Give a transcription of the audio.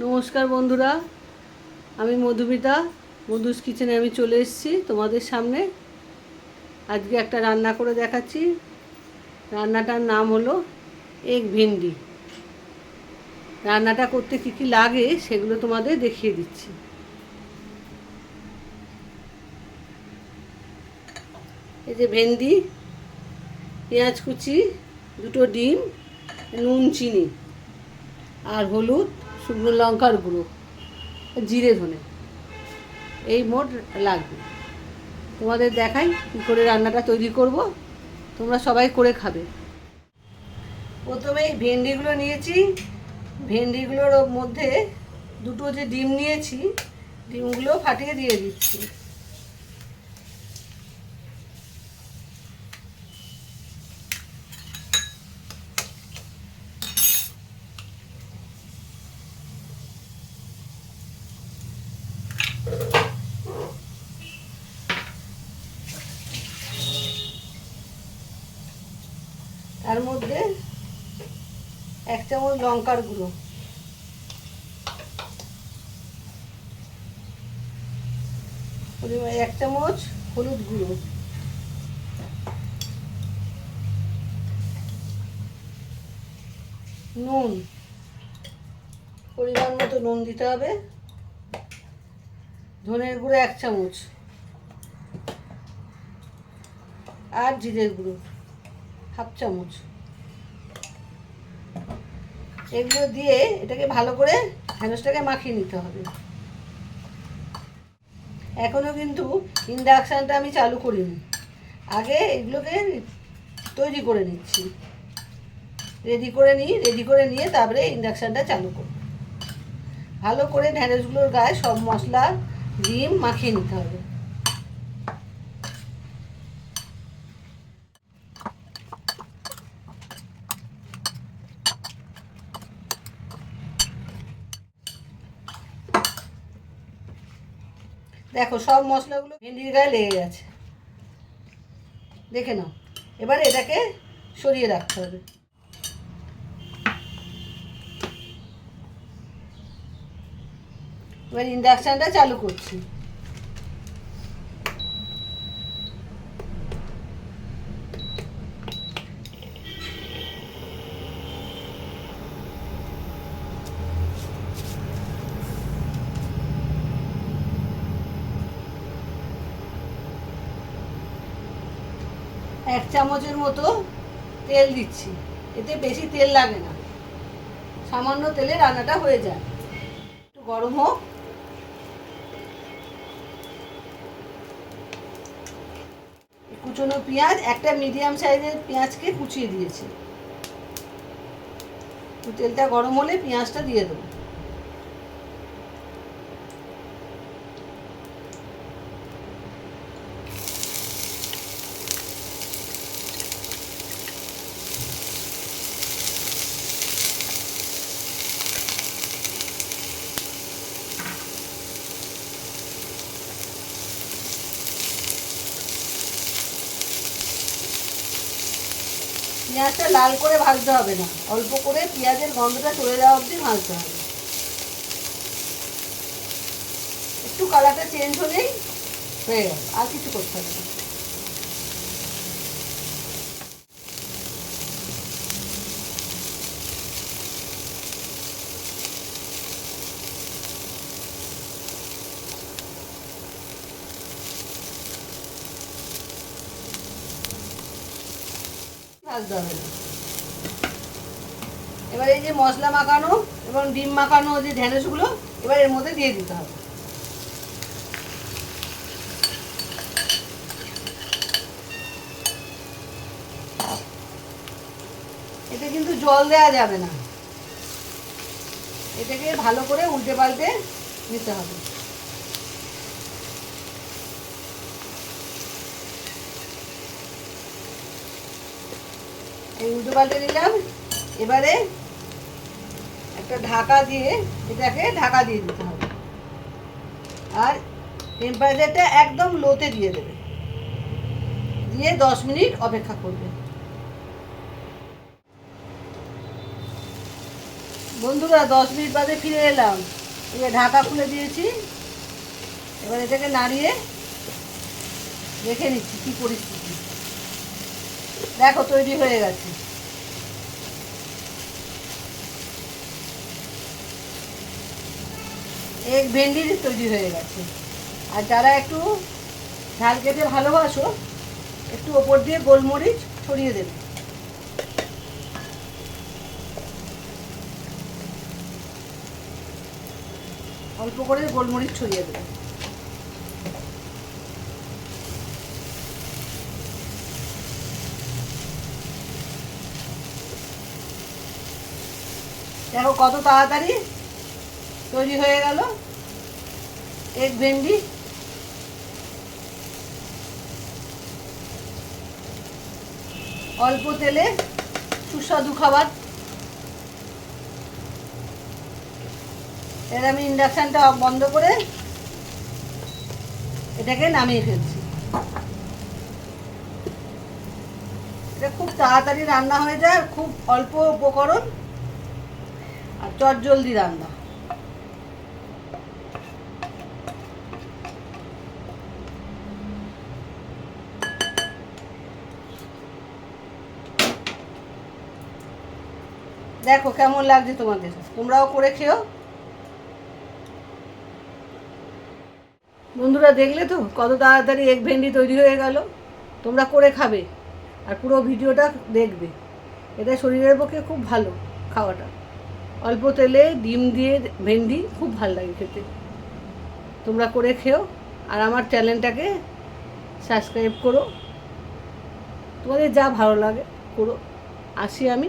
নমস্কার বন্ধুরা, আমি মধুমিতা। মধুস কিচেনে আমি চলে এসেছি তোমাদের সামনে। আজকে একটা রান্না করে দেখাচ্ছি। রান্নাটার নাম হলো এগ ভেন্ডি। রান্নাটা করতে কী কী লাগে সেগুলো তোমাদের দেখিয়ে দিচ্ছি। এই যে ভেন্ডি, পেঁয়াজ কুচি, দুটো ডিম, নুন চিনি আর হলুদ, শুকনো লঙ্কার গুঁড়ো, জিরে ধনে, এই মোট লাগবে। তোমাদের দেখাই কী করে রান্নাটা তৈরি করব, তোমরা সবাই করে খাবে। প্রথমে এই ভেন্ডিগুলো নিয়েছি। ভেন্ডিগুলোর মধ্যে দুটো যে ডিম নিয়েছি, ডিমগুলো ফাটিয়ে দিয়ে দিচ্ছি। তার মধ্যে 1 চামচ লঙ্কার গুঁড়ো, এক চামচ হলুদ গুঁড়ো, নুন, পরিমাণ মতো নুন দিতে হবে, ধনের গুঁড়ো 1 চামচ আর জিরের গুঁড়ো 1/2 চামচ। এগুলো দিয়ে এটাকে ভালো করে ঢ্যাঁড়সটাকে মাখিয়ে নিতে হবে। এখনও কিন্তু ইন্ডাকশানটা আমি চালু করিনি, আগে এগুলোকে তৈরি করে নিচ্ছি। রেডি করে নিয়ে তারপরে ইন্ডাকশানটা চালু করব। ভালো করে ঢ্যাঁড়সগুলোর গায়ে সব মশলা ডিম মাখিয়ে নিতে হবে। দেখো সব মশলাগুলো ভেন্ডির গায়ে লেগে গেছে, দেখে নাও। এবারে এটাকে সরিয়ে রাখতে হবে। এবার ইন্ডাকশানটা চালু করছি। এক চামচের মতো তেল দিচ্ছি। এতে বেশি তেল লাগে না, সামান্য তেলে রান্নাটা হয়ে যায়। একটু গরম হোক। কুচনো পেঁয়াজ, একটা মিডিয়াম সাইজের পেঁয়াজকে কুচিয়ে দিয়েছি। তেলটা গরম হলে পেঁয়াজটা দিয়ে দেবো। পেঁয়াজটা লাল করে ভাজতে হবে না, অল্প করে পেঁয়াজের গন্ধটা চলে যাওয়া অবধি ভাজতে হবে। একটু কালারটা চেঞ্জ হলেই হয়ে গেল, আর কিছু করতে হবে না। ভাজতে হবে না। এবার এই যে মশলা মাখানো এবং ডিম মাখানো যে ঢ্যাঁড়সগুলো এবার এর মধ্যে দিয়ে দিতে হবে। এতে কিন্তু জল দেওয়া যাবে না, এটাকে ভালো করে উল্টে পাল্টে নিতে হবে। এই উল্টে পাল্টে নিলাম। এবারে একটা ঢাকা দিয়ে এটাকে ঢাকা দিয়ে দিতে হবে, আর টেম্পারেচারটা একদম লোতে দিয়ে দেবে, দিয়ে 10 মিনিট অপেক্ষা করবে। বন্ধুরা 10 মিনিট বাদে ফিরে এলাম। এই যে ঢাকা খুলে দিয়েছি, এবার এটাকে নাড়িয়ে রেখে নিচ্ছি। কি পরিস্থিতি দেখো, তৈরি হয়ে গেছে। এক ভেন্ডি তৈরি হয়ে গেছে। আর যারা একটু ঝাল খেতে ভালোবাসো, একটু ওপর দিয়ে গোলমরিচ ছড়িয়ে দেবে। অল্প করে গোলমরিচ ছড়িয়ে দেবে। দেখো কত তাড়াতাড়ি তৈরি হয়ে গেল এক ভেন্ডি। অল্প তেলে সুস্বাদু খাবার। এর আমি ইন্ডাকশানটা বন্ধ করে এটাকে নামিয়ে ফেলছি। এটা খুব তাড়াতাড়ি রান্না হয়ে যায়, খুব অল্প উপকরণ আর চটজলদি রান্না। দেখো কেমন লাগছে তোমাদের, তোমরাও করে খেও। বন্ধুরা দেখলে তো কত তাড়াতাড়ি এক ভেন্ডি তৈরি হয়ে গেল। তোমরা করে খাবে আর পুরো ভিডিওটা দেখবে। এটা শরীরের পক্ষে খুব ভালো খাওয়াটা। অল্প তেলে ডিম দিয়ে ভেন্ডি খুব ভালো লাগে খেতে। তোমরা করে খেও আর আমার চ্যানেলটাকে সাবস্ক্রাইব করো। তোমাদের যা ভালো লাগে করো। আসি আমি।